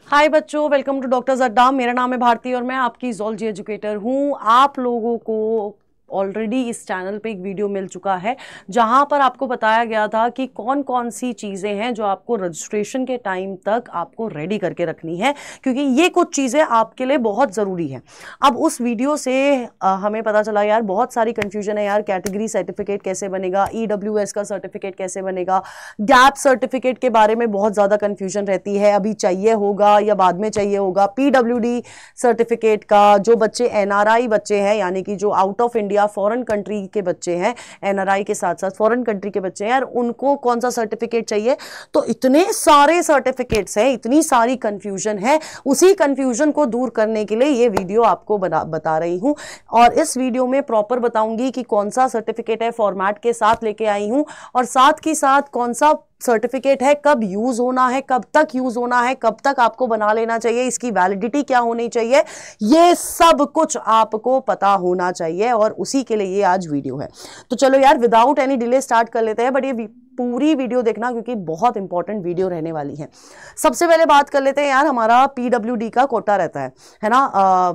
हाय बच्चों, welcome to doctor अड्डा। मेरा नाम है भारती और मैं आपकी ज़ूलॉजी एजुकेटर हूँ। आप लोगों को ऑलरेडी इस चैनल पे एक वीडियो मिल चुका है जहां पर आपको बताया गया था कि कौन कौन सी चीज़ें हैं जो आपको रजिस्ट्रेशन के टाइम तक आपको रेडी करके रखनी है, क्योंकि ये कुछ चीज़ें आपके लिए बहुत ज़रूरी हैं। अब उस वीडियो से हमें पता चला यार बहुत सारी कन्फ्यूजन है यार। कैटेगरी सर्टिफिकेट कैसे बनेगा, EWS का सर्टिफिकेट कैसे बनेगा, गैप सर्टिफिकेट के बारे में बहुत ज़्यादा कन्फ्यूजन रहती है, अभी चाहिए होगा या बाद में चाहिए होगा। PWD सर्टिफिकेट का जो बच्चे NRI बच्चे हैं, यानी कि जो out of India foreign country के बच्चे हैं, NRI के साथ साथ फॉरेन कंट्री के बच्चे हैं यार, उनको कौन सा सर्टिफिकेट चाहिए। तो इतने सारे सर्टिफिकेट्स हैं, इतनी सारी कंफ्यूजन है। उसी कंफ्यूजन को दूर करने के लिए ये वीडियो आपको बता रही हूं और इस वीडियो में प्रॉपर बताऊंगी कि कौन सा सर्टिफिकेट है, फॉर्मेट के साथ लेके आई हूं और साथ ही साथ कौन सा सर्टिफिकेट है, कब यूज होना है, कब तक यूज होना है, कब तक आपको बना लेना चाहिए, इसकी वैलिडिटी क्या होनी चाहिए, ये सब कुछ आपको पता होना चाहिए और उसी के लिए ये आज वीडियो है। तो चलो यार विदाउट एनी डिले स्टार्ट कर लेते हैं, बट ये पूरी वीडियो देखना क्योंकि बहुत इंपॉर्टेंट वीडियो रहने वाली है। सबसे पहले बात कर लेते हैं यार, हमारा PWD का कोटा रहता है ना।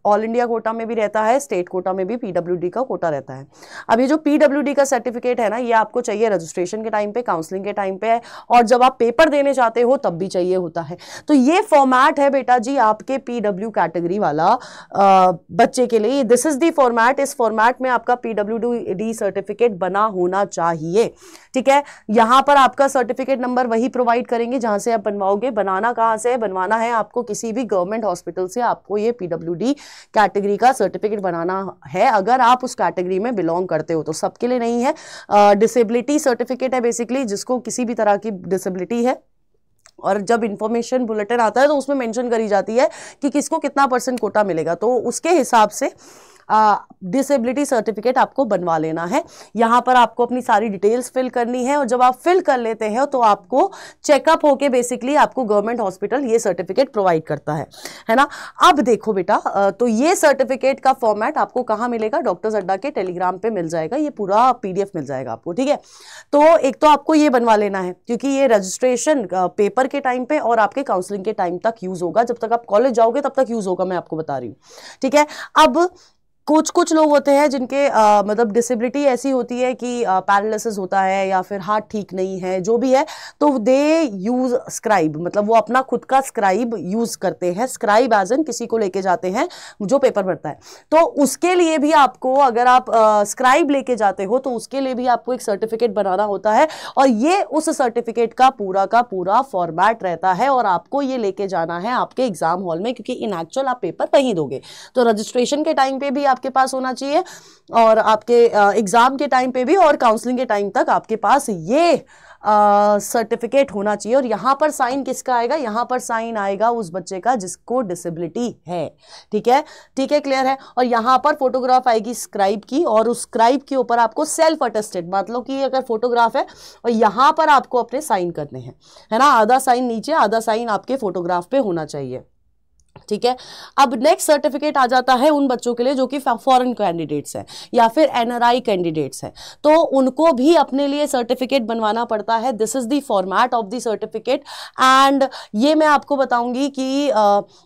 ऑल इंडिया कोटा में भी रहता है, स्टेट कोटा में भी PWD का कोटा रहता है। अब ये जो PWD का सर्टिफिकेट है ना, ये आपको चाहिए रजिस्ट्रेशन के टाइम पे, काउंसलिंग के टाइम पे और जब आप पेपर देने जाते हो तब भी चाहिए होता है। तो ये फॉर्मेट है बेटा जी आपके PW कैटेगरी वाला बच्चे के लिए। This is the format. इस फॉर्मेट में आपका PWD सर्टिफिकेट बना होना चाहिए, ठीक है। यहां पर आपका सर्टिफिकेट नंबर वही प्रोवाइड करेंगे जहां से आप बनवाओगे। बनाना कहां से है? बनवाना है आपको किसी भी गवर्नमेंट हॉस्पिटल से। आपको ये PWD कैटेगरी का सर्टिफिकेट बनाना है अगर आप उस कैटेगरी में बिलोंग करते हो। तो सबके लिए नहीं है। डिसेबिलिटी सर्टिफिकेट है बेसिकली, जिसको किसी भी तरह की डिसेबिलिटी है और जब इंफॉर्मेशन बुलेटिन आता है तो उसमें मेंशन करी जाती है कि किसको कितना % कोटा मिलेगा, तो उसके हिसाब से डिसेबिलिटी सर्टिफिकेट आपको बनवा लेना है। यहां पर आपको अपनी सारी डिटेल्स फिल करनी है और जब आप फिल कर लेते हैं तो आपको चेकअप होके बेसिकली आपको गवर्नमेंट हॉस्पिटल ये सर्टिफिकेट प्रोवाइड करता है ना। अब देखो बेटा, तो ये सर्टिफिकेट का फॉर्मेट आपको कहां मिलेगा? डॉक्टर्स अड्डा के टेलीग्राम पे मिल जाएगा, ये पूरा PDF मिल जाएगा आपको, ठीक है। तो एक तो आपको ये बनवा लेना है क्योंकि ये रजिस्ट्रेशन पेपर के टाइम पे और आपके काउंसलिंग के टाइम तक यूज होगा। जब तक आप कॉलेज जाओगे तब तक यूज होगा, मैं आपको बता रही हूँ, ठीक है। अब कुछ लोग होते हैं जिनके मतलब डिसेबिलिटी ऐसी होती है कि पैरालिसिस होता है या फिर हार्ट ठीक नहीं है, जो भी है, तो दे यूज स्क्राइब, मतलब वो अपना खुद का स्क्राइब यूज करते हैं। स्क्राइब एज एन किसी को लेके जाते हैं जो पेपर भरता है। तो उसके लिए भी आपको, अगर आप स्क्राइब लेके जाते हो तो उसके लिए भी आपको एक सर्टिफिकेट बनाना होता है और ये उस सर्टिफिकेट का पूरा फॉर्मेट रहता है और आपको ये लेके जाना है आपके एग्जाम हॉल में, क्योंकि इन एक्चुअल आप पेपर वहीं दोगे। तो रजिस्ट्रेशन के टाइम पे भी आपके पास होना चाहिए और आपके एग्जाम के टाइम पे भी और काउंसलिंग के टाइम तक आपके पास ये सर्टिफिकेट होना चाहिए। और यहां पर साइन किसका आएगा? यहां पर साइन आएगा उस बच्चे का जिसको डिसेबिलिटी है, ठीक है, ठीक है, क्लियर है। और यहां पर फोटोग्राफ आएगी स्क्राइब की और उस स्क्राइब के ऊपर आपको सेल्फ अटेस्टेड, मतलब कि अगर फोटोग्राफ है और यहां पर आपको अपने साइन करने हैं, है ना। आधा साइन नीचे, आधा साइन आपके फोटोग्राफ पे होना चाहिए, ठीक है। अब नेक्स्ट सर्टिफिकेट आ जाता है उन बच्चों के लिए जो कि फॉरेन कैंडिडेट्स हैं या फिर NRI कैंडिडेट्स हैं, तो उनको भी अपने लिए सर्टिफिकेट बनवाना पड़ता है। This is the format of the certificate and ये मैं आपको बताऊंगी कि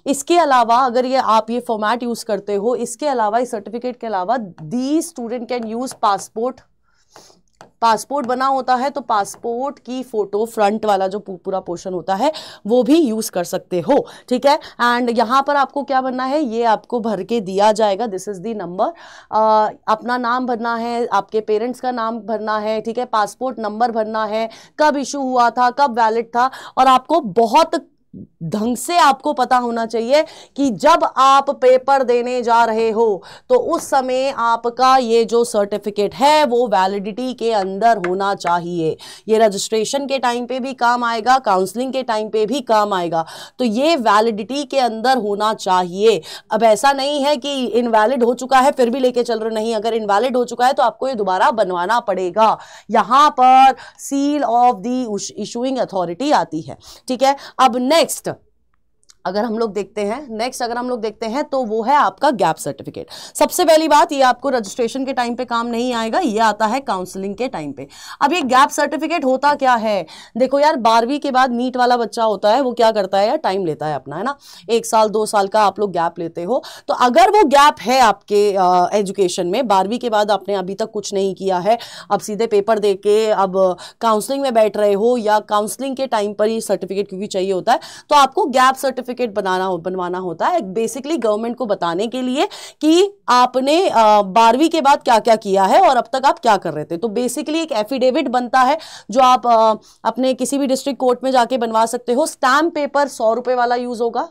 इसके अलावा अगर ये आप ये फॉर्मेट यूज करते हो, इसके अलावा इस सर्टिफिकेट के अलावा दी स्टूडेंट कैन यूज पासपोर्ट बना होता है, तो पासपोर्ट की फोटो फ्रंट वाला जो पूरा पोर्शन होता है वो भी यूज कर सकते हो, ठीक है। एंड यहां पर आपको क्या भरना है, ये आपको भर के दिया जाएगा। दिस इज दी नंबर, अपना नाम भरना है, आपके पेरेंट्स का नाम भरना है, ठीक है, पासपोर्ट नंबर भरना है, कब इशू हुआ था, कब वैलिड था, और आपको बहुत ढंग से आपको पता होना चाहिए कि जब आप पेपर देने जा रहे हो तो उस समय आपका ये जो सर्टिफिकेट है वो वैलिडिटी के अंदर होना चाहिए। ये रजिस्ट्रेशन के टाइम पे भी काम आएगा, काउंसलिंग के टाइम पे भी काम आएगा, तो ये वैलिडिटी के अंदर होना चाहिए। अब ऐसा नहीं है कि इनवैलिड हो चुका है फिर भी लेके चल रहे, नहीं, अगर इनवैलिड हो चुका है तो आपको ये दोबारा बनवाना पड़ेगा। यहां पर seal of the issuing authority आती है, ठीक है। अब नेक्स्ट अगर हम लोग देखते हैं नेक्स्ट, अगर हम लोग देखते हैं तो वो है आपका गैप सर्टिफिकेट। सबसे पहली बात, ये आपको रजिस्ट्रेशन के टाइम पे काम नहीं आएगा, ये आता है काउंसलिंग के टाइम पे। अब ये गैप सर्टिफिकेट होता क्या है, देखो यार 12वीं के बाद नीट वाला बच्चा होता है, वो क्या करता है यार, टाइम लेता है अपना, है ना, 1 साल 2 साल का आप लोग गैप लेते हो। तो अगर वो गैप है आपके एजुकेशन में, 12वीं के बाद आपने अभी तक कुछ नहीं किया है, अब सीधे पेपर दे के अब काउंसलिंग में बैठ रहे हो, या काउंसलिंग के टाइम पर ये सर्टिफिकेट क्योंकि चाहिए होता है, तो आपको गैप सर्टिफिकेट बनवाना होता है, बेसिकली गवर्नमेंट को बताने के लिए कि आपने 12वीं के बाद क्या क्या किया है और अब तक आप क्या कर रहे थे। तो बेसिकली एक एफिडेविट बनता है जो आप अपने किसी भी डिस्ट्रिक्ट कोर्ट में जाके बनवा सकते हो। स्टैम्प पेपर 100 रुपए वाला यूज होगा,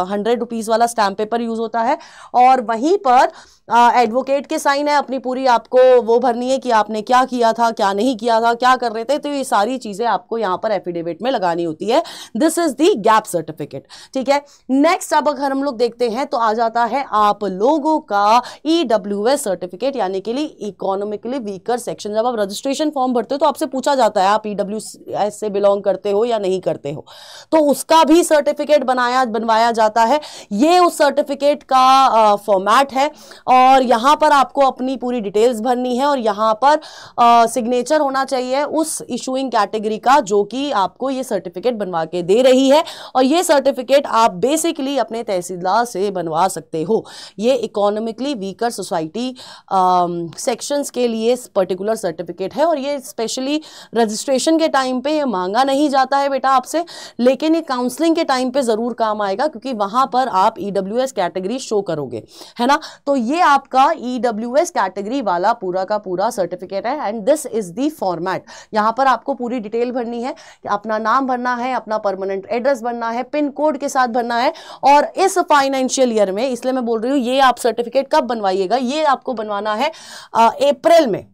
100 रुपीज वाला स्टैम्प पेपर यूज होता है, और वहीं पर एडवोकेट के साइन है, अपनी पूरी आपको वो भरनी है कि आपने क्या किया था, क्या नहीं किया था, क्या कर रहे थे, तो ये सारी चीजें आपको यहां पर एफिडेविट में लगानी होती है। This is the gap certificate, ठीक है। नेक्स्ट अब अगर हम लोग देखते हैं तो आ जाता है आप लोगों का EWS सर्टिफिकेट, यानी कि इकोनॉमिकली वीकर सेक्शन। जब आप रजिस्ट्रेशन फॉर्म भरते हो तो आपसे पूछा जाता है आप EWS से बिलोंग करते हो या नहीं करते हो, तो उसका भी सर्टिफिकेट बनवाया जाता है। ये उस सर्टिफिकेट का फॉर्मेट है, और यहां पर आपको अपनी पूरी डिटेल्स भरनी है, और यहां पर सिग्नेचर होना चाहिए उस इशूइंग कैटेगरी का जो कि आपको ये सर्टिफिकेट बनवा के दे रही है, और ये सर्टिफिकेट आप बेसिकली अपने तहसीलदार से बनवा सकते हो। ये इकोनॉमिकली वीकर सोसाइटी सेक्शंस के लिए पर्टिकुलर सर्टिफिकेट है, और ये स्पेशली रजिस्ट्रेशन के टाइम पे ये मांगा नहीं जाता है बेटा आपसे, लेकिन ये काउंसलिंग के टाइम पे जरूर काम आएगा, क्योंकि वहां पर आप EWS कैटेगरी शो करोगे, है ना। तो ये आपका EWS कैटेगरी वाला पूरा का पूरा सर्टिफिकेट है, and this is the format. यहां पर आपको पूरी डिटेल भरनी है, अपना नाम भरना है, अपना परमानेंट एड्रेस भरना है, पिन कोड के साथ भरना है, और इस फाइनेंशियल ईयर में, इसलिए मैं बोल रही हूं ये आप सर्टिफिकेट कब बनवाइएगा, ये आपको बनवाना है अप्रैल में,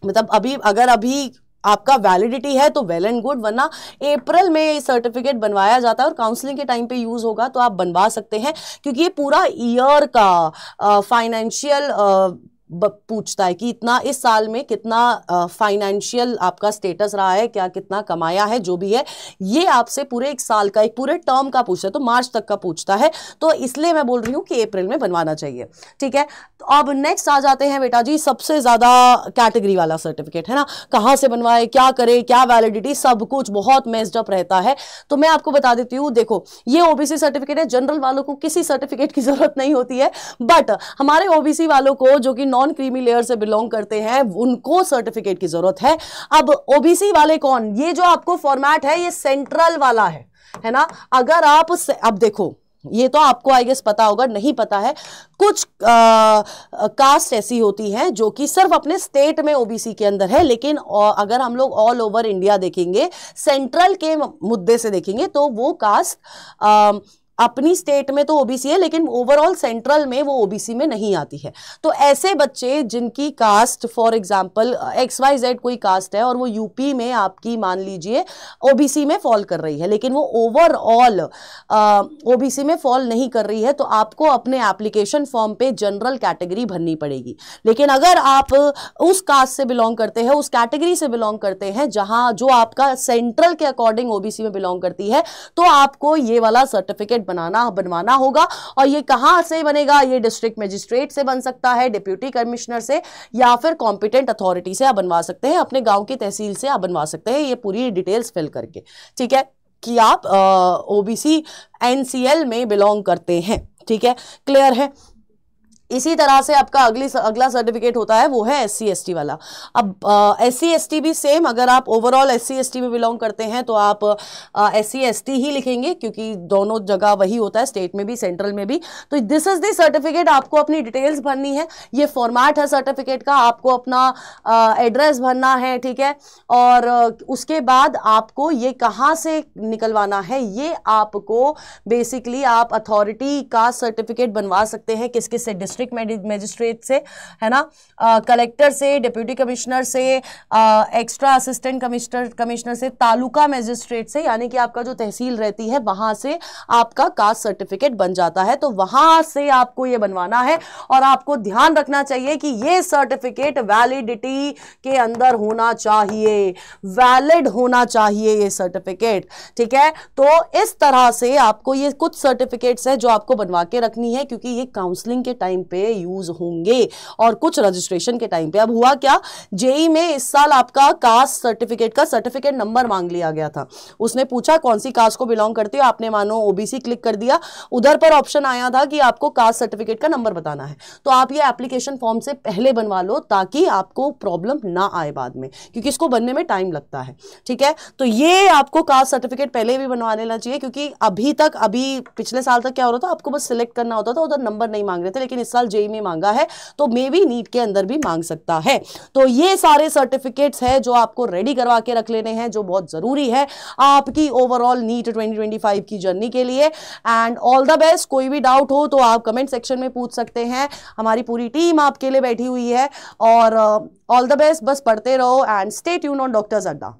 मतलब अभी आपका वैलिडिटी है तो वेल एंड गुड, वरना अप्रैल में सर्टिफिकेट बनवाया जाता है और काउंसलिंग के टाइम पे यूज होगा तो आप बनवा सकते हैं, क्योंकि ये पूरा ईयर का फाइनेंशियल पूछता है कि इतना इस साल में कितना फाइनेंशियल आपका स्टेटस रहा है, क्या कितना कमाया है, जो भी है ये आपसे पूरे 1 साल का, एक पूरे टर्म का पूछता है, तो मार्च तक का पूछता है, तो इसलिए मैं बोल रही हूँ कि अप्रैल में बनवाना चाहिए, ठीक है। तो अब नेक्स्ट आ जाते हैं बेटा जी सबसे ज्यादा कैटेगरी वाला सर्टिफिकेट, है ना, कहाँ से बनवाए, क्या करे, क्या वैलिडिटी, सब कुछ बहुत मेस्ड अप रहता है। तो मैं आपको बता देती हूँ, देखो ये OBC सर्टिफिकेट है, जनरल वालों को किसी सर्टिफिकेट की जरूरत नहीं होती है, बट हमारे OBC वालों को जो कि नॉन क्रीमी लेयर से बिलोंग करते हैं उनको सर्टिफिकेट की जरूरत है। अब OBC वाले कौन, ये जो आपको फॉर्मेट है ये सेंट्रल वाला है ना। अगर आप अब देखो, ये तो आपको आई गेस पता होगा, नहीं पता है, कुछ कास्ट ऐसी होती हैं जो कि सिर्फ अपने स्टेट में OBC के अंदर है, लेकिन अगर हम लोग ऑल ओवर इंडिया देखेंगे, सेंट्रल के मुद्दे से देखेंगे, तो वो कास्ट अपनी स्टेट में तो OBC है, लेकिन ओवरऑल सेंट्रल में वो OBC में नहीं आती है। तो ऐसे बच्चे जिनकी कास्ट फॉर एग्जांपल XYZ कोई कास्ट है और वो यूपी में आपकी मान लीजिए OBC में फॉल कर रही है, लेकिन वो ओवरऑल OBC में फॉल नहीं कर रही है, तो आपको अपने एप्लीकेशन फॉर्म पे जनरल कैटेगरी भरनी पड़ेगी। लेकिन अगर आप उस कास्ट से बिलोंग करते हैं, उस कैटेगरी से बिलोंग करते हैं जहां जो आपका सेंट्रल के अकॉर्डिंग OBC में बिलोंग करती है, तो आपको ये वाला सर्टिफिकेट बनवाना होगा। और ये कहां से बनेगा, ये डिस्ट्रिक्ट मजिस्ट्रेट से बन सकता है, डिप्यूटी कमिश्नर से, या फिर कॉम्पिटेंट अथॉरिटी से आप बनवा सकते हैं, अपने गांव की तहसील से आप बनवा सकते हैं, ये पूरी डिटेल्स फिल करके, ठीक है, कि आप OBC NCL में बिलोंग करते हैं, ठीक है, क्लियर है। इसी तरह से आपका अगला सर्टिफिकेट होता है वो है SC ST वाला। अब SC ST भी सेम, अगर आप ओवरऑल SC ST में बिलोंग करते हैं तो आप SC ST ही लिखेंगे, क्योंकि दोनों जगह वही होता है, स्टेट में भी सेंट्रल में भी। तो दिस इज द सर्टिफिकेट, आपको अपनी डिटेल्स भरनी है, ये फॉर्मेट है सर्टिफिकेट का, आपको अपना एड्रेस भरना है, ठीक है, और उसके बाद आपको ये कहाँ से निकलवाना है, ये आपको बेसिकली आप अथॉरिटी का सर्टिफिकेट बनवा सकते हैं, किस किस से, डिस्ट्रिक्ट डिस्ट्रिक्ट मजिस्ट्रेट से, है ना, कलेक्टर से, डिप्यूटी कमिश्नर से, एक्स्ट्रा असिस्टेंट कमिश्नर से, तालुका मजिस्ट्रेट से, यानी कि आपका जो तहसील रहती है वहां से आपका कास्ट सर्टिफिकेट बन जाता है। तो वहां से आपको ये बनवाना है और आपको ध्यान रखना चाहिए कि ये सर्टिफिकेट वैलिडिटी के अंदर होना चाहिए, वैलिड होना चाहिए ये सर्टिफिकेट, ठीक है। तो इस तरह से आपको ये कुछ सर्टिफिकेट्स है जो आपको बनवा के रखनी है, क्योंकि ये काउंसलिंग के टाइम पे यूज होंगे और कुछ रजिस्ट्रेशन के टाइम पे। अब हुआ क्या, जेई में इस साल आपका कास्ट सर्टिफिकेट का सर्टिफिकेट नंबर मांग लिया गया था। उसने पूछा कौन सी कास्ट को बिलोंग करती हो, आपने मानो ओबीसी क्लिक कर दिया, उधर पर ऑप्शन आया था कि आपको कास्ट सर्टिफिकेट का नंबर बताना है। तो आप ये एप्लीकेशन फॉर्म से पहले बनवा लो ताकि आपको प्रॉब्लम ना आए बाद में, क्योंकि इसको बनने में टाइम लगता है, ठीक है। तो ये आपको कास्ट सर्टिफिकेट पहले भी बनवा लेना चाहिए, क्योंकि अभी पिछले साल तक क्या हो रहा था, आपको बस सिलेक्ट करना होता था, उधर नंबर नहीं मांग रहे थे, लेकिन इस साल जेई में मांगा है, तो मे बी नीट के अंदर भी मांग सकता है। तो ये सारे सर्टिफिकेट्स है जो आपको रेडी करवा के रख लेने हैं, जो बहुत जरूरी है आपकी ओवरऑल नीट 2025 की जर्नी के लिए। And all the best. कोई भी डाउट हो तो आप कमेंट सेक्शन में पूछ सकते हैं, हमारी पूरी टीम आपके लिए बैठी हुई है। और ऑल द बेस्ट, बस पढ़ते रहो and stay tune on doctors अड्डा।